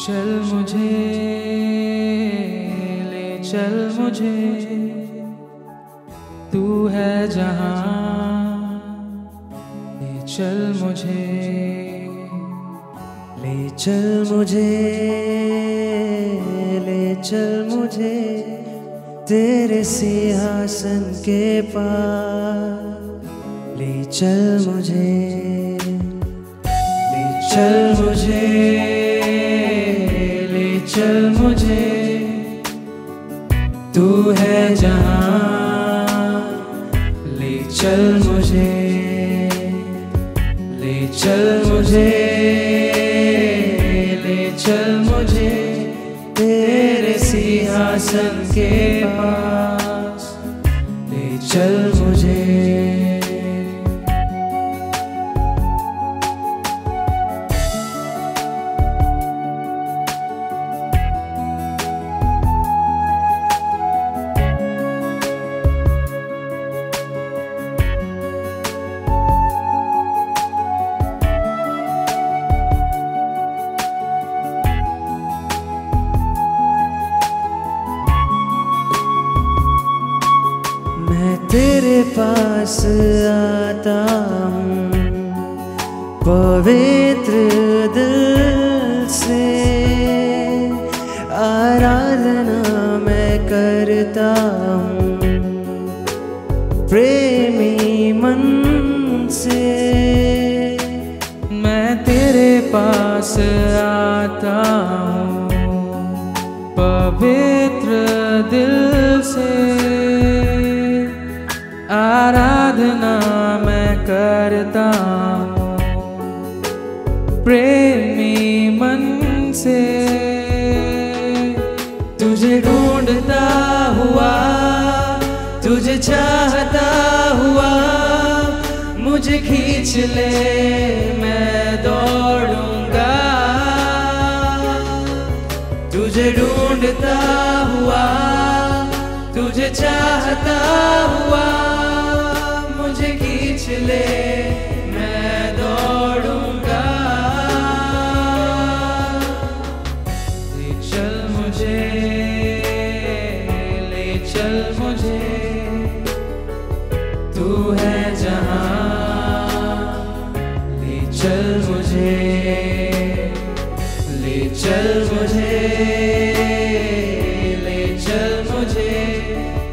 चल मुझे, ले चल मुझे, तू है जहां, ले चल मुझे, ले चल मुझे, ले चल मुझे तेरे सिंहासन के पास। ले चल मुझे, ले चल मुझे, ले चल मुझे, तू है जहां। ले चल मुझे, ले चल मुझे, ले चल मुझे तेरे सिंहासन के पास। ले चल मुझे, मैं तेरे पास आता हूँ पवित्र दिल से। आराधना मैं करता हूँ प्रेमी मन से। मैं तेरे पास आता हूँ पवित्र दिल से। आराधना मैं करता हूँ प्रेमी मन से। तुझे ढूंढता हुआ, तुझे चाहता हुआ, मुझे खींच ले मैं दौड़ूंगा। तुझे ढूंढता हुआ, तुझे चाहता हुआ, मुझे खींच ले मैं दौड़ूंगा। ले चल मुझे, ले चल मुझे, तू है जहां। ले चल मुझे, ले चल मुझे, ले चल मुझे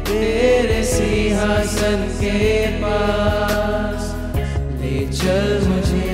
तेरे सिंहासन के पास। ले चल मुझे,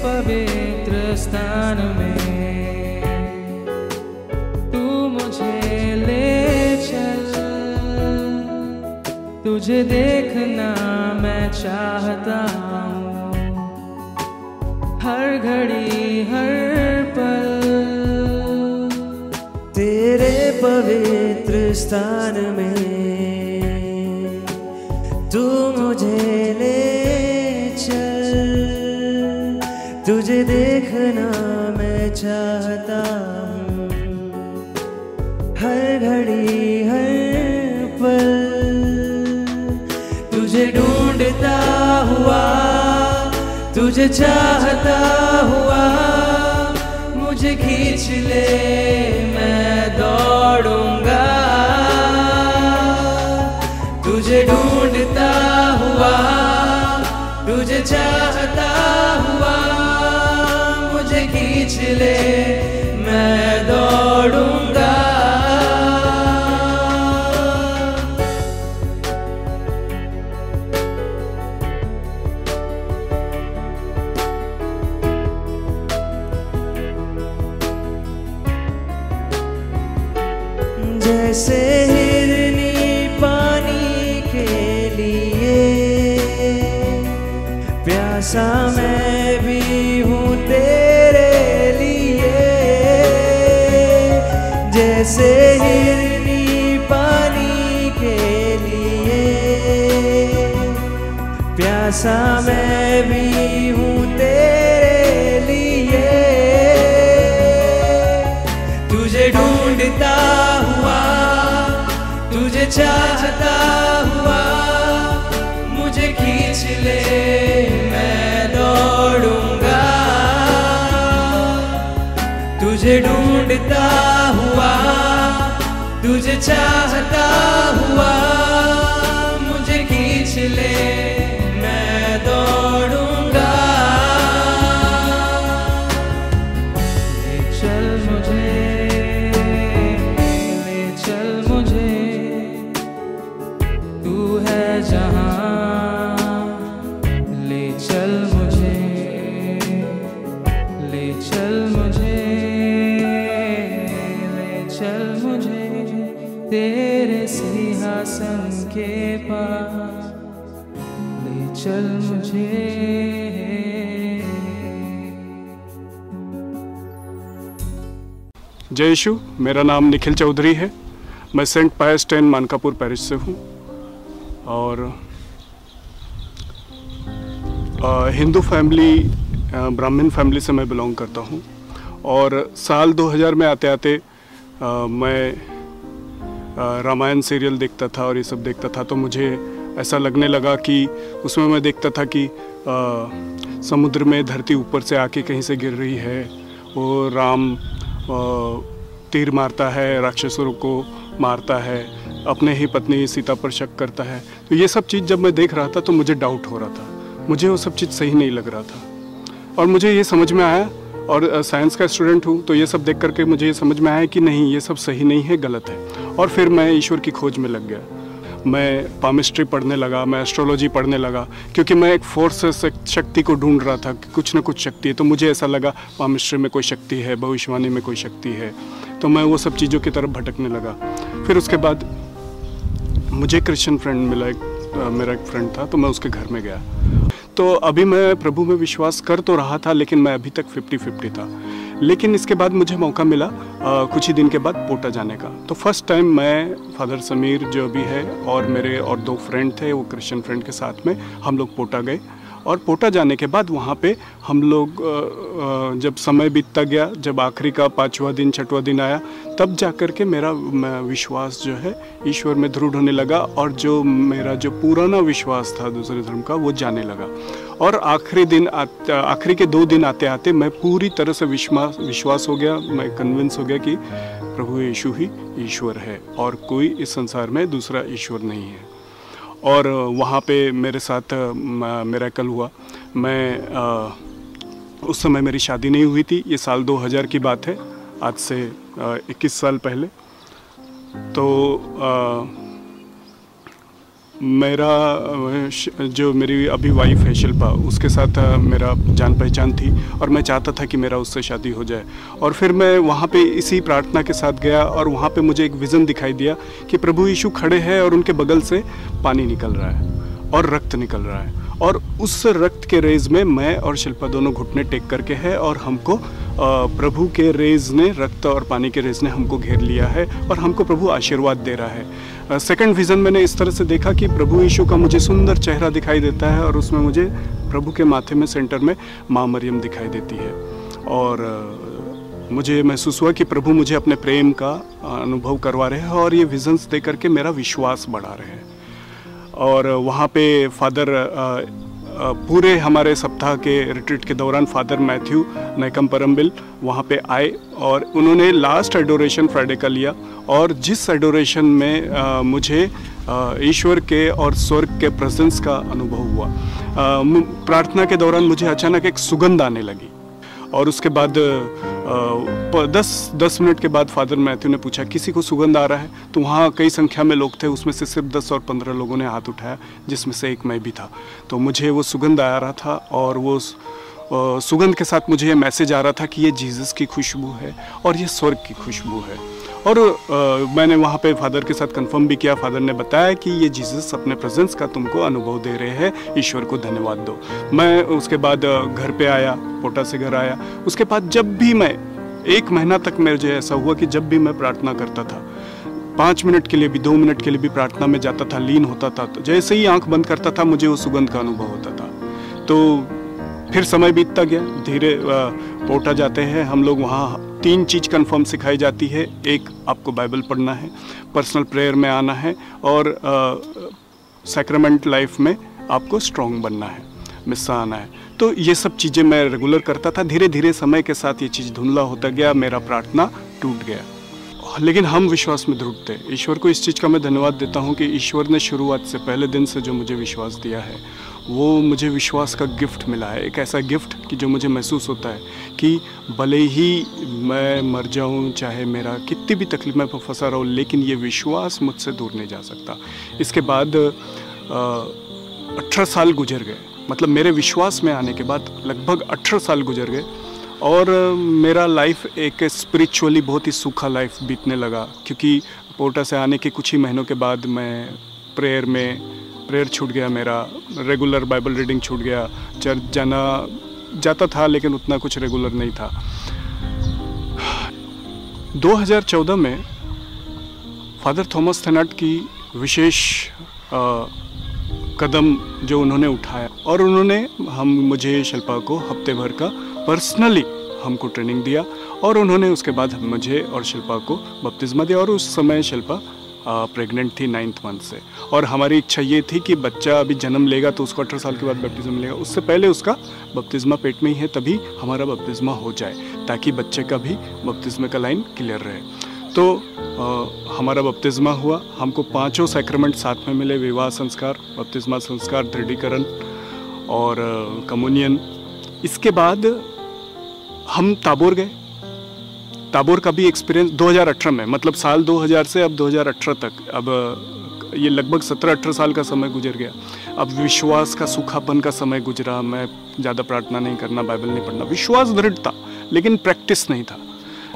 पवित्र स्थान में तू मुझे ले चल। तुझे देखना मैं चाहता हूँ हर घड़ी हर पल। तेरे पवित्र स्थान में तू मुझे ले चल। तुझे देखना मैं चाहता हूँ हर घड़ी हर पल। तुझे ढूंढता हुआ, तुझे चाहता हुआ, मुझे खींच ले मैं दौड़ूंगा। तुझे ढूंढता हुआ, तुझे चाहता हुआ, मुझे खींच ले मैं दौड़ूंगा। जैसे हिरनी पानी के लिए प्यासा मैं भी हूँ तेरे लिए। जैसे हिरनी पानी के लिए, प्यासा मैं भी हूँ तेरे लिए। तुझे ढूंढता हुआ, तुझे चाहता हुआ, मुझे खींच ले मैं दौड़ूंगा। तुझे ढूंढता हुआ, तुझे चाहता हुआ, मुझे खींच ले मैं दौड़ूंगा। ले चल मुझे, ले चल मुझे, तू है जहाँ। ले चल मुझे, ले चल मुझे, ले चल मुझे तेरे सिंहासन के पास। ले चल मुझे। जय यीशु। मेरा नाम निखिल चौधरी है। मैं सेंट पायस 10 मानकापुर पैरिश से हूँ और हिंदू फैमिली, ब्राह्मण फैमिली से मैं बिलोंग करता हूँ। और साल 2000 में आते आते मैं रामायण सीरियल देखता था और ये सब देखता था, तो मुझे ऐसा लगने लगा कि उसमें मैं देखता था कि समुद्र में धरती ऊपर से आके कहीं से गिर रही है। वो राम तीर मारता है, राक्षसों को मारता है, अपने ही पत्नी सीता पर शक करता है। तो ये सब चीज़ जब मैं देख रहा था तो मुझे डाउट हो रहा था, मुझे वो सब चीज़ सही नहीं लग रहा था। और मुझे ये समझ में आया, और साइंस का स्टूडेंट हूँ तो ये सब देख करके मुझे ये समझ में आया कि नहीं, ये सब सही नहीं है, गलत है। और फिर मैं ईश्वर की खोज में लग गया। मैं पामिस्ट्री पढ़ने लगा, मैं एस्ट्रोलॉजी पढ़ने लगा, क्योंकि मैं एक फोर्स शक्ति को ढूंढ रहा था कि कुछ ना कुछ शक्ति है। तो मुझे ऐसा लगा पामिस्ट्री में कोई शक्ति है, भविष्यवाणी में कोई शक्ति है। तो मैं वो सब चीज़ों की तरफ भटकने लगा। फिर उसके बाद मुझे क्रिश्चियन फ्रेंड मिला, मेरा एक फ्रेंड था, तो मैं उसके घर में गया। तो अभी मैं प्रभु में विश्वास कर तो रहा था, लेकिन मैं अभी तक 50-50 था। लेकिन इसके बाद मुझे मौका मिला कुछ ही दिन के बाद पोटा जाने का। तो फर्स्ट टाइम मैं, फादर समीर जो भी है और मेरे और 2 फ्रेंड थे, वो क्रिश्चियन फ्रेंड के साथ में हम लोग पोटा गए। और पोटा जाने के बाद वहाँ पे हम लोग जब समय बीतता गया, जब आखिरी का 5वां दिन 6वां दिन आया, तब जा कर के मेरा विश्वास जो है ईश्वर में दृढ़ होने लगा। और जो मेरा जो पुराना विश्वास था दूसरे धर्म का, वो जाने लगा। और आखिरी के 2 दिन आते आते मैं पूरी तरह से विश्वास हो गया। मैं कन्विंस हो गया कि प्रभु यीशु ही ईश्वर है और कोई इस संसार में दूसरा ईश्वर नहीं है। और वहाँ पे मेरे साथ मिरेकल हुआ। मैं उस समय मेरी शादी नहीं हुई थी, ये साल 2000 की बात है, आज से 21 साल पहले। तो जो मेरी अभी वाइफ है शिल्पा, उसके साथ मेरा जान पहचान थी और मैं चाहता था कि मेरा उससे शादी हो जाए। और फिर मैं वहाँ पे इसी प्रार्थना के साथ गया और वहाँ पे मुझे एक विज़न दिखाई दिया कि प्रभु यीशु खड़े हैं और उनके बगल से पानी निकल रहा है और रक्त निकल रहा है। और उस रक्त के रेज में मैं और शिल्पा दोनों घुटने टेक करके है और हमको प्रभु के रेज ने, रक्त और पानी के रेज ने हमको घेर लिया है और हमको प्रभु आशीर्वाद दे रहा है। सेकंड विज़न मैंने इस तरह से देखा कि प्रभु यीशु का मुझे सुंदर चेहरा दिखाई देता है और उसमें मुझे प्रभु के माथे में सेंटर में माँ मरियम दिखाई देती है। और मुझे महसूस हुआ कि प्रभु मुझे अपने प्रेम का अनुभव करवा रहे हैं और ये विजन्स दे करके मेरा विश्वास बढ़ा रहे हैं। और वहाँ पे फादर पूरे हमारे सप्ताह के रिट्रीट के दौरान फादर मैथ्यू नैकम परम्बिल वहाँ पे आए और उन्होंने लास्ट एडोरेशन फ्राइडे का लिया। और जिस एडोरेशन में मुझे ईश्वर के और स्वर्ग के प्रेजेंस का अनुभव हुआ। प्रार्थना के दौरान मुझे अचानक एक सुगंध आने लगी और उसके बाद 10 मिनट के बाद फादर मैथ्यू ने पूछा किसी को सुगंध आ रहा है, तो वहाँ कई संख्या में लोग थे, उसमें से सिर्फ 10 और 15 लोगों ने हाथ उठाया, जिसमें से एक मैं भी था। तो मुझे वो सुगंध आ रहा था और वो सुगंध के साथ मुझे ये मैसेज आ रहा था कि ये जीसस की खुशबू है और ये स्वर्ग की खुशबू है। और मैंने वहाँ पे फादर के साथ कंफर्म भी किया। फादर ने बताया कि ये जीसस अपने प्रेजेंस का तुमको अनुभव दे रहे हैं, ईश्वर को धन्यवाद दो। मैं उसके बाद घर पे आया, पोटा से घर आया। उसके बाद जब भी मैं 1 महीना तक मुझे ऐसा हुआ कि जब भी मैं प्रार्थना करता था, 5 मिनट के लिए भी, 2 मिनट के लिए भी प्रार्थना में जाता था, लीन होता था, तो जैसे ही आंख बंद करता था मुझे वो सुगंध का अनुभव होता था। तो फिर समय बीतता गया, धीरे पोटा जाते हैं हम लोग, वहाँ 3 चीज़ कन्फर्म सिखाई जाती है। एक, आपको बाइबल पढ़ना है, पर्सनल प्रेयर में आना है, और सैक्रामेंट लाइफ में आपको स्ट्रॉन्ग बनना है, मिस्सा आना है। तो ये सब चीज़ें मैं रेगुलर करता था। धीरे धीरे समय के साथ ये चीज़ धुंधला होता गया, मेरा प्रार्थना टूट गया, लेकिन हम विश्वास में दृढ़ थे। ईश्वर को इस चीज़ का मैं धन्यवाद देता हूँ कि ईश्वर ने शुरुआत से, पहले दिन से जो मुझे विश्वास दिया है, वो मुझे विश्वास का गिफ्ट मिला है। एक ऐसा गिफ्ट कि जो मुझे महसूस होता है कि भले ही मैं मर जाऊँ, चाहे मेरा कितनी भी तकलीफ में फंसा रहा हूँ, लेकिन ये विश्वास मुझसे दूर नहीं जा सकता। इसके बाद 18 साल गुजर गए, मतलब मेरे विश्वास में आने के बाद लगभग 18 साल गुजर गए, और मेरा लाइफ एक स्पिरिचुअली बहुत ही सूखा लाइफ बीतने लगा, क्योंकि पोटा से आने के कुछ ही महीनों के बाद मैं प्रेयर छूट गया, मेरा रेगुलर बाइबल रीडिंग छूट गया। चर्च जाता था, लेकिन उतना कुछ रेगुलर नहीं था। 2014 में फादर थॉमस थेनाट की विशेष कदम जो उन्होंने उठाया, और उन्होंने मुझे शिल्पा को हफ्ते भर का पर्सनली हमको ट्रेनिंग दिया, और उन्होंने उसके बाद मुझे और शिल्पा को बपतिस्मा दिया। और उस समय शिल्पा प्रेग्नेंट थी 9th मंथ से, और हमारी इच्छा ये थी कि बच्चा अभी जन्म लेगा तो उसको 18 साल के बाद बपतिस्मा मिलेगा, उससे पहले उसका बपतिस्मा पेट में ही है, तभी हमारा बपतिस्मा हो जाए, ताकि बच्चे का भी बपतिस्मा का लाइन क्लियर रहे। तो हमारा बपतिस्मा हुआ, हमको 5 सैक्रामेंट साथ में मिले, विवाह संस्कार, बपतिस्मा संस्कार, दृढ़ीकरण और कम्युनियन। इसके बाद हम ताबोर गए। ताबोर का भी एक्सपीरियंस 2018 में, मतलब साल 2000 से अब 2018 तक, अब ये लगभग 17-18 साल का समय गुजर गया। अब विश्वास का सूखापन का समय गुजरा, मैं ज़्यादा प्रार्थना नहीं करना, बाइबल नहीं पढ़ना, विश्वास दृढ़ था लेकिन प्रैक्टिस नहीं था।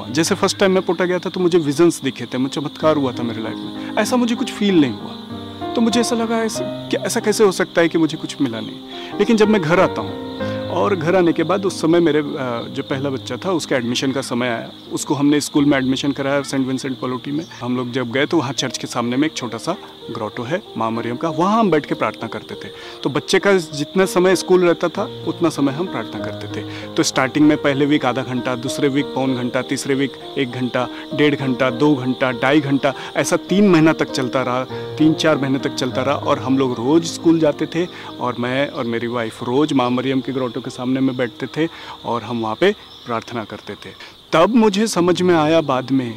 जैसे फर्स्ट टाइम मैं पोटा गया था तो मुझे विजन्स दिखे थे, मुझे चमत्कार हुआ था मेरे लाइफ में, ऐसा मुझे कुछ फील नहीं हुआ। तो मुझे ऐसा लगा ऐसा कैसे हो सकता है कि मुझे कुछ मिला नहीं। लेकिन जब मैं घर आता हूँ, और घर आने के बाद उस समय मेरे जो पहला बच्चा था उसका एडमिशन का समय आया, उसको हमने स्कूल में एडमिशन कराया सेंट विंसेंट पलोटी में। हम लोग जब गए तो वहाँ चर्च के सामने में एक छोटा सा ग्रोटो है माँ मरियम का, वहाँ हम बैठ के प्रार्थना करते थे। तो बच्चे का जितना समय स्कूल रहता था उतना समय हम प्रार्थना करते थे। तो स्टार्टिंग में पहले वीक आधा घंटा, दूसरे वीक पौन घंटा, तीसरे वीक 1 घंटा, 1.5 घंटा, 2 घंटा, 2.5 घंटा, ऐसा 3 महीना तक चलता रहा, 3-4 महीने तक चलता रहा। और हम लोग रोज़ स्कूल जाते थे, और मैं और मेरी वाइफ रोज़ माँ मरियम के ग्रोटो के सामने में बैठते थे, और हम वहाँ पे प्रार्थना करते थे। तब मुझे समझ में आया बाद में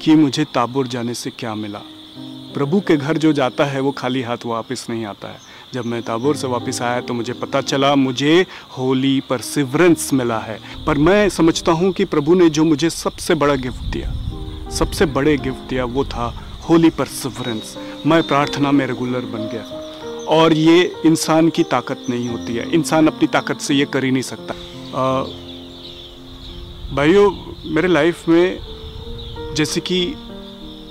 कि मुझे ताबोर जाने से क्या मिला। प्रभु के घर जो जाता है वो खाली हाथ वापस नहीं आता है। जब मैं ताबोर से वापस आया तो मुझे पता चला मुझे होली परसिवरेंस मिला है। पर मैं समझता हूँ कि प्रभु ने जो मुझे सबसे बड़ा गिफ्ट दिया, सबसे बड़े गिफ्ट दिया, वो था होली परसिवरेंस। मैं प्रार्थना में रेगुलर बन गया, और ये इंसान की ताकत नहीं होती है, इंसान अपनी ताकत से ये कर ही नहीं सकता। भाइयों, मेरे लाइफ में जैसे कि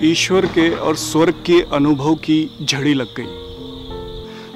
ईश्वर के और स्वर्ग के अनुभव की झड़ी लग गई।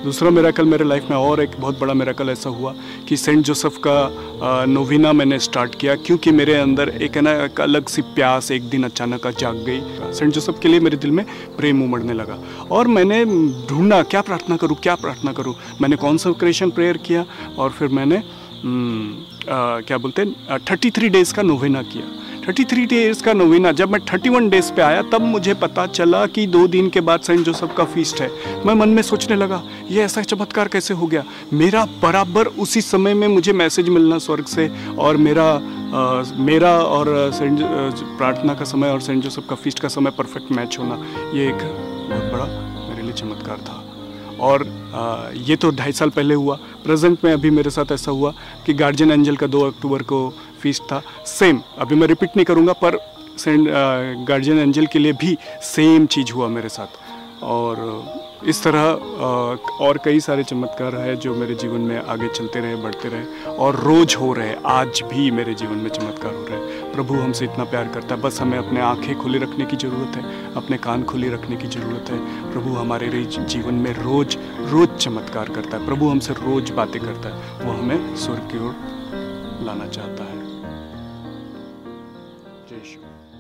दूसरा मिरेकल मेरे लाइफ में, और एक बहुत बड़ा मिरेकल ऐसा हुआ कि सेंट जोसेफ का नोविना मैंने स्टार्ट किया, क्योंकि मेरे अंदर एक है ना एक अलग सी प्यास एक दिन अचानक जाग गई। सेंट जोसेफ के लिए मेरे दिल में प्रेम उमड़ने लगा, और मैंने ढूंढा क्या प्रार्थना करूं, क्या प्रार्थना करूं। मैंने कॉन्सेक्रेशन प्रेयर किया, और फिर मैंने क्या बोलते हैं 33 डेज़ का नोवेना किया। 33 डेज़ का नोवेना, जब मैं 31 डेज़ पे आया तब मुझे पता चला कि 2 दिन के बाद सेंट जोसेफ का फीस्ट है। मैं मन में सोचने लगा ये ऐसा चमत्कार कैसे हो गया। मेरा बराबर उसी समय में मुझे मैसेज मिलना स्वर्ग से, और मेरा और सेंट प्रार्थना का समय और सेंट जोसेफ का फीस्ट का समय परफेक्ट मैच होना, ये एक बहुत बड़ा मेरे लिए चमत्कार था। और ये तो 2.5 साल पहले हुआ। प्रेजेंट में अभी मेरे साथ ऐसा हुआ कि गार्जियन एंजल का 2 अक्टूबर को फीस्ट था। सेम, अभी मैं रिपीट नहीं करूँगा, पर गार्जियन एंजल के लिए भी सेम चीज़ हुआ मेरे साथ। और इस तरह और कई सारे चमत्कार हैं जो मेरे जीवन में आगे चलते रहे, बढ़ते रहे, और रोज़ हो रहे। आज भी मेरे जीवन में चमत्कार हो रहे हैं। प्रभु हमसे इतना प्यार करता है, बस हमें अपने आँखें खुली रखने की ज़रूरत है, अपने कान खुली रखने की ज़रूरत है। प्रभु हमारे जीवन में रोज़ चमत्कार करता है। प्रभु हमसे रोज़ बातें करता है, वो हमें स्वर्ग की ओर लाना चाहता है। जय शिव।